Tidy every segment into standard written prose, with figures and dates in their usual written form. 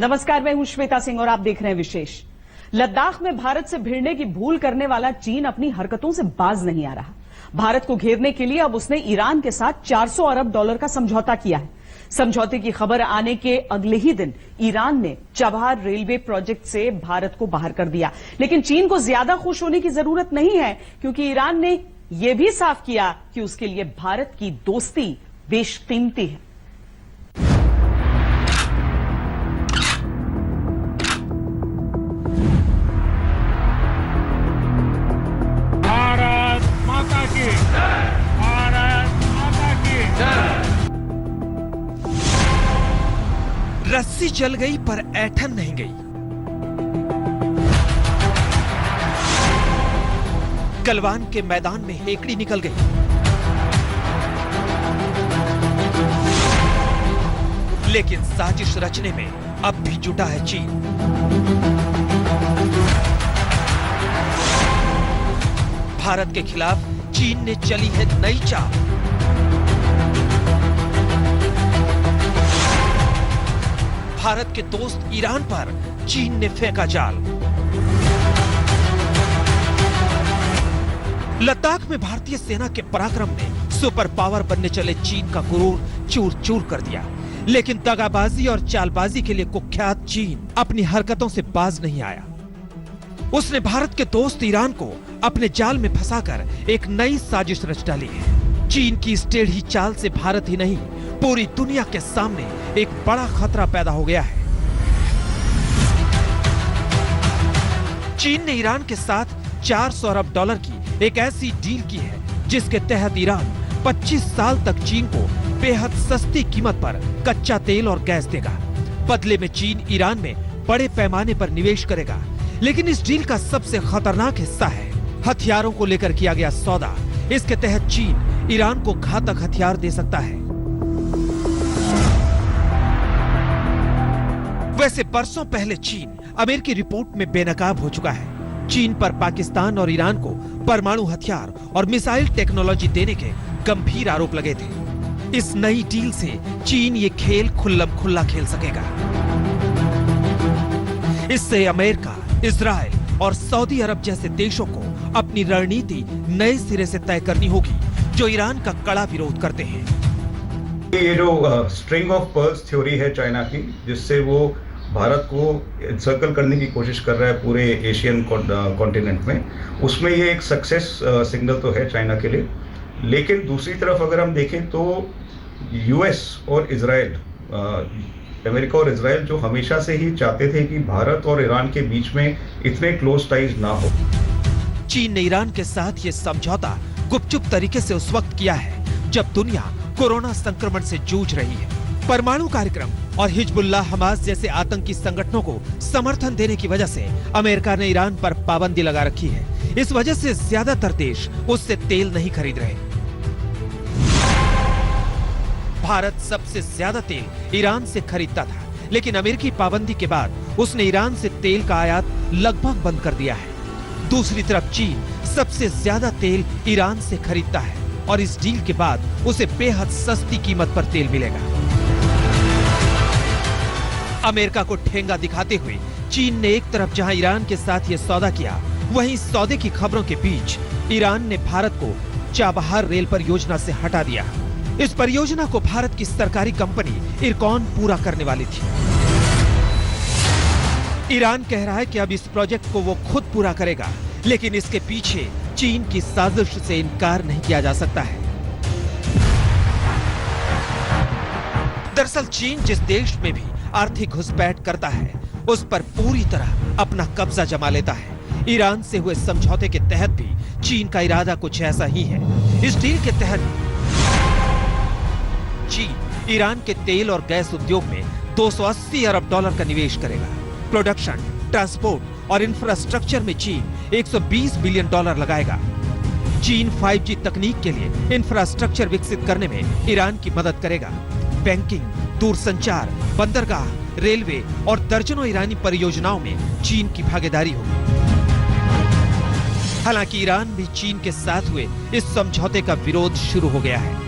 नमस्कार, मैं हूं श्वेता सिंह और आप देख रहे हैं विशेष। लद्दाख में भारत से भिड़ने की भूल करने वाला चीन अपनी हरकतों से बाज नहीं आ रहा। भारत को घेरने के लिए अब उसने ईरान के साथ 400 अरब डॉलर का समझौता किया है। समझौते की खबर आने के अगले ही दिन ईरान ने चाबहार रेलवे प्रोजेक्ट से भारत को बाहर कर दिया। लेकिन चीन को ज्यादा खुश होने की जरूरत नहीं है, क्योंकि ईरान ने यह भी साफ किया कि उसके लिए भारत की दोस्ती बेशकीमती है। रस्सी जल गई पर ऐठन नहीं गई। गलवान के मैदान में हेकड़ी निकल गई। लेकिन साजिश रचने में अब भी जुटा है चीन। भारत के खिलाफ चीन ने चली है नई चाल। भारत के दोस्त ईरान पर चीन ने फेंका जाल। लद्दाख में भारतीय सेना के पराक्रम ने सुपर पावर बनने चले चीन का गुरूर चूर चूर कर दिया। लेकिन दगाबाजी और चालबाजी के लिए कुख्यात चीन अपनी हरकतों से बाज नहीं आया। उसने भारत के दोस्त ईरान को अपने जाल में फंसाकर एक नई साजिश रच डाली है। चीन की इस टेढ़ी चाल से भारत ही नहीं, पूरी दुनिया के सामने एक बड़ा खतरा पैदा हो गया है। चीन ने ईरान के साथ 400 अरब डॉलर की एक ऐसी डील की है जिसके तहत ईरान 25 साल तक चीन को बेहद सस्ती कीमत पर कच्चा तेल और गैस देगा। बदले में चीन ईरान में बड़े पैमाने पर निवेश करेगा। लेकिन इस डील का सबसे खतरनाक हिस्सा है हथियारों को लेकर किया गया सौदा। इसके तहत चीन ईरान को घातक हथियार दे सकता है। वैसे बरसों पहले चीन अमेरिकी रिपोर्ट में बेनकाब हो चुका है। चीन पर पाकिस्तान और ईरान को परमाणु हथियार और मिसाइल टेक्नोलॉजी देने के गंभीर आरोप लगे थे। इस नई डील से चीन ये खेल खुल्लम खुल्ला खेल सकेगा। इससे अमेरिका, इजराइल और सऊदी अरब जैसे देशों को अपनी रणनीति नए सिरे से तय करनी होगी, जो ईरान का कड़ा विरोध करते हैं। ये जो स्ट्रिंग ऑफ पर्ल्स थ्योरी है चाइना की, जिससे वो भारत को सर्कल करने की कोशिश कर रहा है पूरे एशियन कॉन्टिनेंट में, उसमें ये एक सक्सेस सिग्नल तो है चाइना के लिए। लेकिन दूसरी तरफ अगर हम देखें तो यूएस और इजराइल, अमेरिका और इजराइल जो हमेशा से ही चाहते थे कि भारत और ईरान के बीच में इतने क्लोज टाइज ना हो। चीन ने ईरान के साथ ये समझौता गुपचुप तरीके से उस वक्त किया है जब दुनिया कोरोना संक्रमण से जूझ रही है। परमाणु कार्यक्रम और हिजबुल्लाह, हमास जैसे आतंकी संगठनों को समर्थन देने की वजह से अमेरिका ने ईरान पर पाबंदी लगा रखी है। इस वजह से ज्यादातर देश उससे तेल नहीं खरीद रहे। भारत सबसे ज्यादा तेल ईरान से खरीदता था, लेकिन अमेरिकी पाबंदी के बाद उसने ईरान से तेल का आयात लगभग बंद कर दिया है। दूसरी तरफ चीन सबसे ज्यादा तेल ईरान से खरीदता है और इस डील के बाद उसे बेहद सस्ती कीमत पर तेल मिलेगा। अमेरिका को ठेंगा दिखाते हुए चीन ने एक तरफ जहां ईरान के साथ ये सौदा किया, वहीं सौदे की खबरों के बीच ईरान ने भारत को चाबहार रेल परियोजना से हटा दिया। इस परियोजना को भारत की सरकारी कंपनी इरकॉन पूरा करने वाली थी। ईरान कह रहा है कि अब इस प्रोजेक्ट को वो खुद पूरा करेगा, लेकिन इसके पीछे चीन की साजिश से इनकार नहीं किया जा सकता है। दरअसल चीन जिस देश में भी आर्थिक घुसपैठ करता है, उस पर पूरी तरह अपना कब्जा जमा लेता है। ईरान से हुए समझौते के तहत भी चीन का इरादा कुछ ऐसा ही है। इस डील के तहत चीन ईरान के तेल और गैस उद्योग में 280 अरब डॉलर का निवेश करेगा। प्रोडक्शन, ट्रांसपोर्ट और इंफ्रास्ट्रक्चर में चीन 120 बिलियन डॉलर लगाएगा। चीन 5G तकनीक के लिए इंफ्रास्ट्रक्चर विकसित करने में ईरान की मदद करेगा। बैंकिंग, दूरसंचार, बंदरगाह, रेलवे और दर्जनों ईरानी परियोजनाओं में चीन की भागीदारी होगी। हालांकि ईरान भी चीन के साथ हुए इस समझौते का विरोध शुरू हो गया है।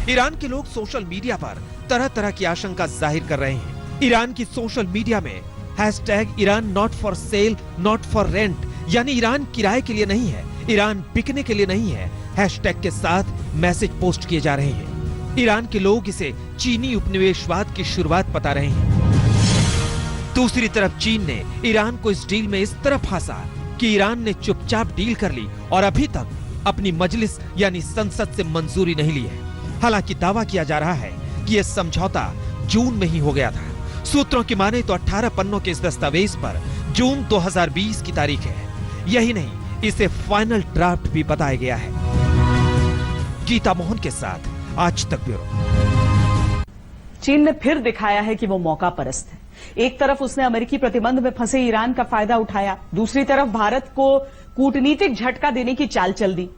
ईरान के लोग सोशल मीडिया पर तरह तरह की आशंका जाहिर कर रहे हैं। ईरान की सोशल मीडिया में hashtag Iran not for sale not for rent, यानी ईरान किराए के लिए नहीं है, ईरान बिकने के लिए नहीं है, हैशटैग के साथ मैसेज पोस्ट किए जा रहे हैं। ईरान के लोग इसे चीनी उपनिवेशवाद की शुरुआत बता रहे हैं। दूसरी तरफ चीन ने ईरान को इस डील में इस तरह फंसा कि ईरान ने चुपचाप डील कर ली और अभी तक अपनी मजलिस यानी संसद से मंजूरी नहीं ली है। हालांकि दावा किया जा रहा है कि यह समझौता जून में ही हो गया था। सूत्रों की माने तो 18 पन्नों के इस दस्तावेज पर जून 2020 की तारीख है। यही नहीं, इसे फाइनल ड्राफ्ट भी बताया गया है। गीता मोहन के साथ आज तक ब्यूरो। चीन ने फिर दिखाया है कि वो मौका परस्त है। एक तरफ उसने अमेरिकी प्रतिबंध में फंसे ईरान का फायदा उठाया, दूसरी तरफ भारत को कूटनीतिक झटका देने की चाल चल दी।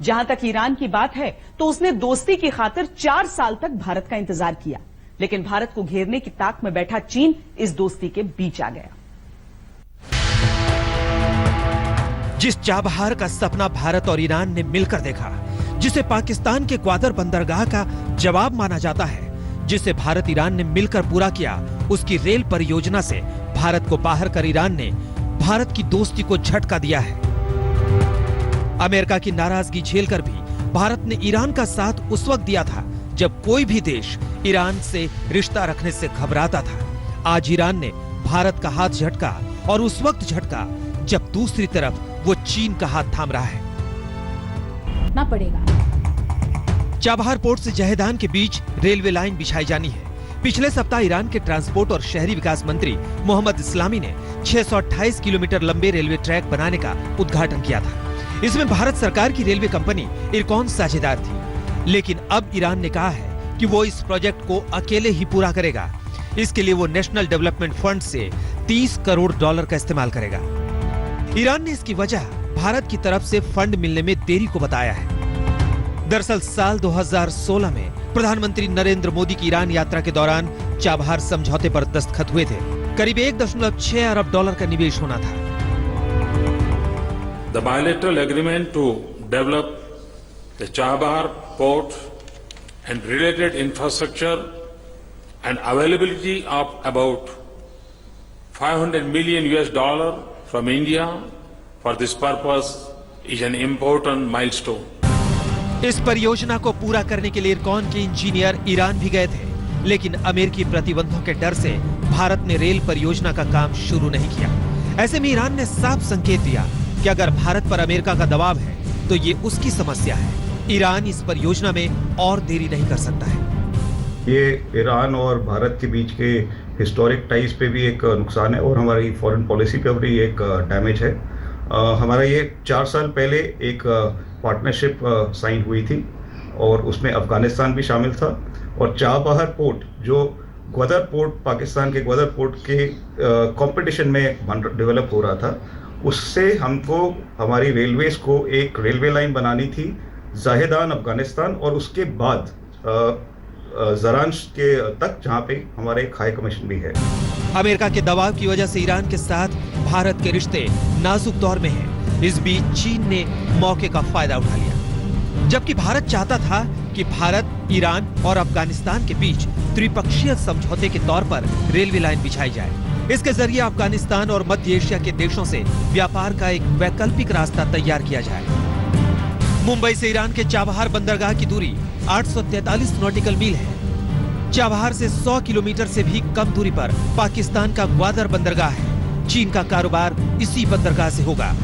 जहां तक ईरान की बात है तो उसने दोस्ती की खातिर 4 साल तक भारत का इंतजार किया, लेकिन भारत को घेरने की ताक में बैठा चीन इस दोस्ती के बीच आ गया। जिस चाबहार का सपना भारत और ईरान ने मिलकर देखा, जिसे पाकिस्तान के ग्वादर बंदरगाह का जवाब माना जाता है, जिसे भारत ईरान ने मिलकर पूरा किया, उसकी रेल परियोजना से भारत को बाहर कर ईरान ने भारत की दोस्ती को झटका दिया है। अमेरिका की नाराजगी झेलकर भी भारत ने ईरान का साथ उस वक्त दिया था जब कोई भी देश ईरान से रिश्ता रखने से घबराता था। आज ईरान ने भारत का हाथ झटका और उस वक्त झटका जब दूसरी तरफ वो चीन का हाथ थाम रहा है। ना पड़ेगा। चाबहार पोर्ट से जहेदान के बीच रेलवे लाइन बिछाई जानी है। पिछले सप्ताह ईरान के ट्रांसपोर्ट और शहरी विकास मंत्री मोहम्मद इस्लामी ने 628 किलोमीटर लंबे रेलवे ट्रैक बनाने का उद्घाटन किया था। इसमें भारत सरकार की रेलवे कंपनी इरकॉन साझेदार थी, लेकिन अब ईरान ने कहा है कि वो इस प्रोजेक्ट को अकेले ही पूरा करेगा। इसके लिए वो नेशनल डेवलपमेंट फंड से $30 करोड़ का इस्तेमाल करेगा। ईरान ने इसकी वजह भारत की तरफ से फंड मिलने में देरी को बताया है। दरअसल साल 2016 में प्रधानमंत्री नरेंद्र मोदी की ईरान यात्रा के दौरान चाबहार समझौते पर दस्तखत हुए थे। करीब $1.6 अरब का निवेश होना था। The bilateral agreement to develop the Chabahar port and related infrastructure and availability of about $500 million from India for this purpose is an important milestone. इस परियोजना को पूरा करने के लिए इरकॉन के इंजीनियर ईरान भी गए थे, लेकिन अमेरिकी प्रतिबंधों के डर से भारत ने रेल परियोजना का काम शुरू नहीं किया। ऐसे में ईरान ने साफ संकेत दिया कि अगर भारत पर अमेरिका का दबाव है तो ये उसकी समस्या है। ईरान इस परियोजना में और देरी नहीं कर सकता है। ये ईरान और भारत के बीच के हिस्टोरिक टाइज पे भी एक नुकसान है और हमारी फॉरेन पॉलिसी पे भी एक डैमेज है। हमारा ये 4 साल पहले एक पार्टनरशिप साइन हुई थी और उसमें अफगानिस्तान भी शामिल था और चाबहार पोर्ट जो ग्वादर पोर्ट, पाकिस्तान के ग्वादर पोर्ट के कंपटीशन में डेवलप हो रहा था, उससे हमको हमारी रेलवेज को एक रेलवे लाइन बनानी थी जहेदान अफगानिस्तान और उसके बाद जरांश के तक, जहां पे हमारा एक हाई कमीशन भी है। अमेरिका के दबाव की वजह से ईरान के साथ भारत के रिश्ते नाजुक दौर में हैं। इस बीच चीन ने मौके का फायदा उठा लिया, जबकि भारत चाहता था कि भारत, ईरान और अफगानिस्तान के बीच त्रिपक्षीय समझौते के तौर पर रेलवे लाइन बिछाई जाए। इसके जरिए अफगानिस्तान और मध्य एशिया के देशों से व्यापार का एक वैकल्पिक रास्ता तैयार किया जाए। मुंबई से ईरान के चाबहार बंदरगाह की दूरी 843 नॉटिकल मील है। चाबहार से 100 किलोमीटर से भी कम दूरी पर पाकिस्तान का ग्वादर बंदरगाह है। चीन का कारोबार इसी बंदरगाह से होगा।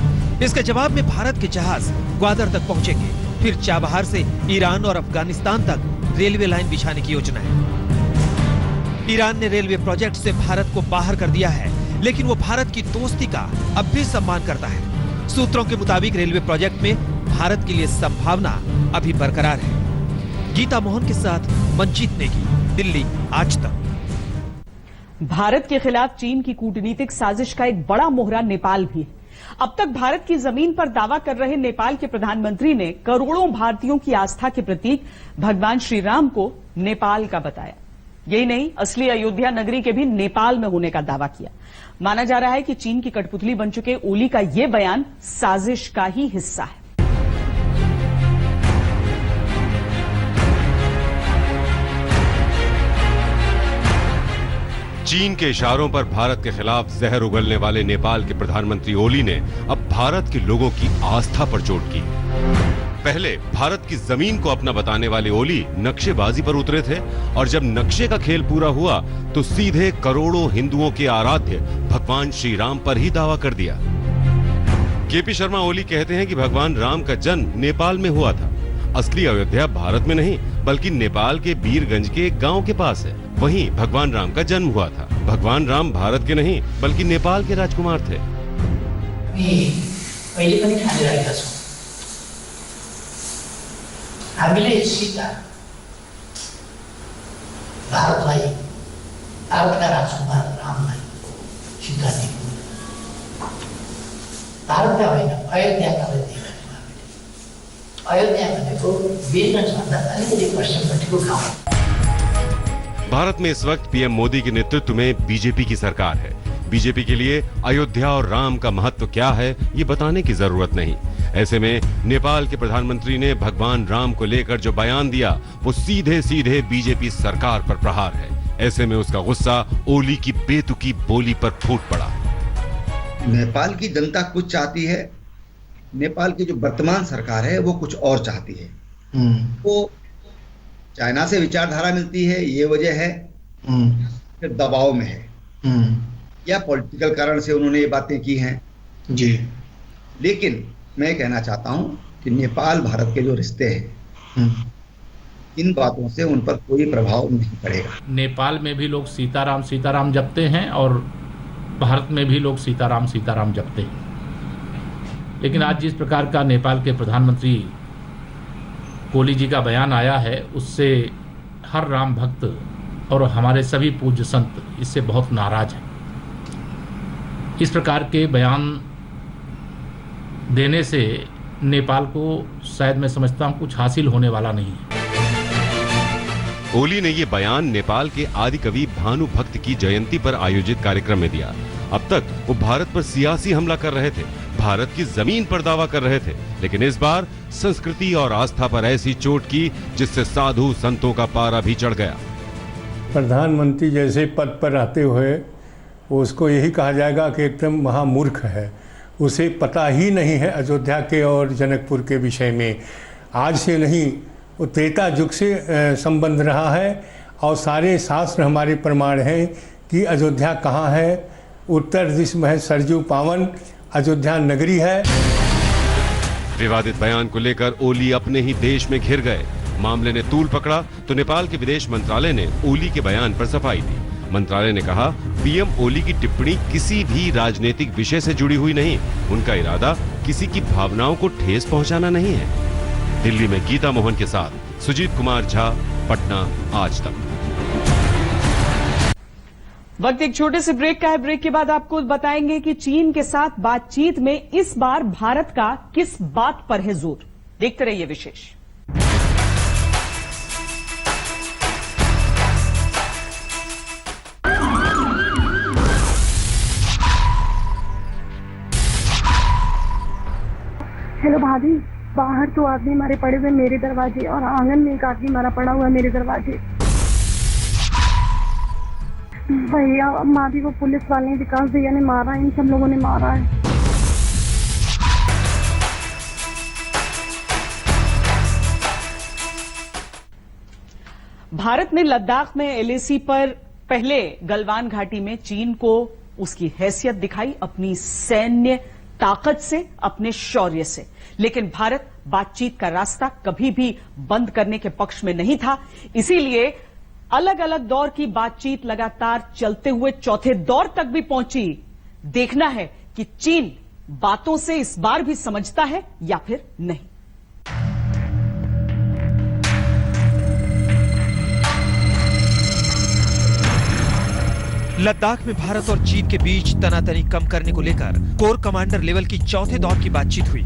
इसके जवाब में भारत के जहाज ग्वादर तक पहुंचेंगे, फिर चाबहार से ईरान और अफगानिस्तान तक रेलवे लाइन बिछाने की योजना है। ईरान ने रेलवे प्रोजेक्ट से भारत को बाहर कर दिया है, लेकिन वो भारत की दोस्ती का अब भी सम्मान करता है। सूत्रों के मुताबिक रेलवे प्रोजेक्ट में भारत के लिए संभावना अभी बरकरार है। गीता मोहन के साथ मंजीत नेगी, दिल्ली, आज तक। भारत के खिलाफ चीन की कूटनीतिक साजिश का एक बड़ा मोहरा नेपाल भी है। अब तक भारत की जमीन पर दावा कर रहे नेपाल के प्रधानमंत्री ने करोड़ों भारतीयों की आस्था के प्रतीक भगवान श्री राम को नेपाल का बताया। यही नहीं, असली अयोध्या नगरी के भी नेपाल में होने का दावा किया। माना जा रहा है कि चीन की कठपुतली बन चुके ओली का यह बयान साजिश का ही हिस्सा है। चीन के इशारों पर भारत के खिलाफ जहर उगलने वाले नेपाल के प्रधानमंत्री ओली ने अब भारत के लोगों की आस्था पर चोट की। पहले भारत की जमीन को अपना बताने वाले ओली नक्शेबाजी पर उतरे थे और जब नक्शे का खेल पूरा हुआ तो सीधे करोड़ों हिंदुओं के आराध्य भगवान श्री राम पर ही दावा कर दिया। केपी शर्मा ओली कहते हैं कि भगवान राम का जन्म नेपाल में हुआ था। असली अयोध्या भारत में नहीं बल्कि नेपाल के बीरगंज के एक गांव के पास है। वहीं भगवान राम का जन्म हुआ था। भगवान राम भारत के नहीं बल्कि नेपाल के राजकुमार थे। हामीले सीता भारतलाई भारतका राजकुमार रामलाई सीता दिएको भारतका होइन अयोध्याका दिएको। अयोध्या भनेको वीरगंजभन्दा अलिकति पश्चिमपट्टिको गाउँ। भारत में इस वक्त पीएम मोदी के नेतृत्व में बीजेपी की सरकार है। बीजेपी के लिए अयोध्या और राम का महत्व क्या है ये बताने की जरूरत नहीं। ऐसे में नेपाल के प्रधानमंत्री ने भगवान राम को लेकर जो बयान दिया वो सीधे सीधे बीजेपी सरकार पर प्रहार है। ऐसे में उसका गुस्सा ओली की बेतुकी बोली पर फूट पड़ा। नेपाल की जनता कुछ चाहती है, नेपाल की जो वर्तमान सरकार है वो कुछ और चाहती है। वो चाइना से विचारधारा मिलती है, ये वजह है, फिर दबाव में है या पॉलिटिकल कारण से उन्होंने ये बातें की हैं जी। लेकिन मैं कहना चाहता हूं कि नेपाल भारत के जो रिश्ते हैं इन बातों से उन पर कोई प्रभाव नहीं पड़ेगा। नेपाल में भी लोग सीताराम सीताराम जपते हैं और भारत में भी लोग सीताराम सीताराम जपते हैं। लेकिन आज जिस प्रकार का नेपाल के प्रधानमंत्री ओली जी का बयान आया है उससे हर राम भक्त और हमारे सभी पूज्य संत इससे बहुत नाराज हैं। इस प्रकार के बयान देने से नेपाल को शायद मैं समझता हूं कुछ हासिल होने वाला नहीं है। ओली ने ये बयान नेपाल के आदि कवि भानु भक्त की जयंती पर आयोजित कार्यक्रम में दिया। अब तक वो भारत पर सियासी हमला कर रहे थे, भारत की जमीन पर दावा कर रहे थे, लेकिन इस बार संस्कृति और आस्था पर ऐसी चोट की जिससे साधु संतों का पारा भी चढ़ गया। प्रधानमंत्री जैसे पद पर रहते हुए उसको यही कहा जाएगा कि एकदम महामूर्ख है। उसे पता ही नहीं है अयोध्या के और जनकपुर के विषय में। आज से नहीं वो त्रेता युग से संबंध रहा है और सारे शास्त्र हमारे प्रमाण हैं कि अयोध्या कहाँ है। उत्तर दिश में है सरजू पावन, अयोध्या नगरी है। विवादित बयान को लेकर ओली अपने ही देश में घिर गए। मामले ने तूल पकड़ा तो नेपाल के विदेश मंत्रालय ने ओली के बयान पर सफाई दी। मंत्रालय ने कहा पीएम ओली की टिप्पणी किसी भी राजनीतिक विषय से जुड़ी हुई नहीं। उनका इरादा किसी की भावनाओं को ठेस पहुंचाना नहीं है। दिल्ली में गीता मोहन के साथ सुजीत कुमार झा, पटना आज तक। वक्त एक छोटे से ब्रेक का है। ब्रेक के बाद आपको बताएंगे कि चीन के साथ बातचीत में इस बार भारत का किस बात पर है जोर। देखते रहिए विशेष। हेलो भाभी, बाहर तो आदमी मारे पड़े हुए मेरे दरवाजे और आंगन में एक आदमी मारा पड़ा हुआ है मेरे दरवाजे। भैया माँ भी वो पुलिस वाले विकास भैया ने मारा है, इन सब लोगों ने मारा है। भारत ने लद्दाख में एलएसी पर पहले गलवान घाटी में चीन को उसकी हैसियत दिखाई, अपनी सैन्य ताकत से, अपने शौर्य से। लेकिन भारत बातचीत का रास्ता कभी भी बंद करने के पक्ष में नहीं था। इसीलिए अलग अलग दौर की बातचीत लगातार चलते हुए चौथे दौर तक भी पहुंची। देखना है कि चीन बातों से इस बार भी समझता है या फिर नहीं। लद्दाख में भारत और चीन के बीच तनातनी कम करने को लेकर कोर कमांडर लेवल की चौथे दौर की बातचीत हुई।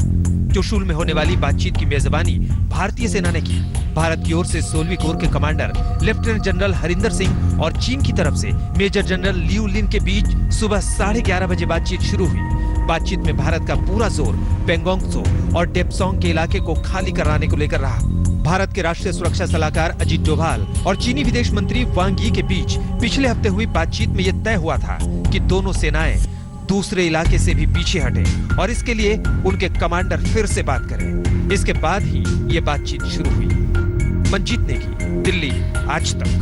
चुशूल में होने वाली बातचीत की मेजबानी भारतीय सेना ने की। भारत की ओर से 16वीं कोर के commander lieutenant general Harinder Singh और चीन की तरफ से मेजर जनरल लियू लिन के बीच सुबह 11:30 बजे बातचीत शुरू हुई। बातचीत में भारत का पूरा जोर पेंगोंग त्सो और डेप्सोंग के इलाके को खाली कराने को लेकर रहा। भारत के राष्ट्रीय सुरक्षा सलाहकार अजीत डोभाल और चीनी विदेश मंत्री वांग यी के बीच पिछले हफ्ते हुई बातचीत में यह तय हुआ था कि दोनों सेनाएं दूसरे इलाके से भी पीछे हटे और इसके लिए उनके कमांडर फिर से बात करें। इसके बाद ही ये बातचीत शुरू हुई। मंजीत नेगी, दिल्ली, आज तक।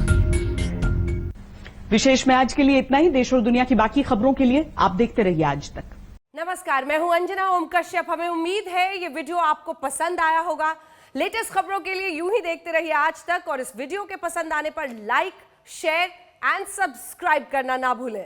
विशेष में आज के लिए इतना ही। देश और दुनिया की बाकी खबरों के लिए आप देखते रहिए आज तक। नमस्कार, मैं हूं अंजना ओम कश्यप। हमें उम्मीद है ये वीडियो आपको पसंद आया होगा। लेटेस्ट खबरों के लिए यूं ही देखते रहिए आज तक और इस वीडियो के पसंद आने पर लाइक, शेयर एंड सब्सक्राइब करना ना भूलें।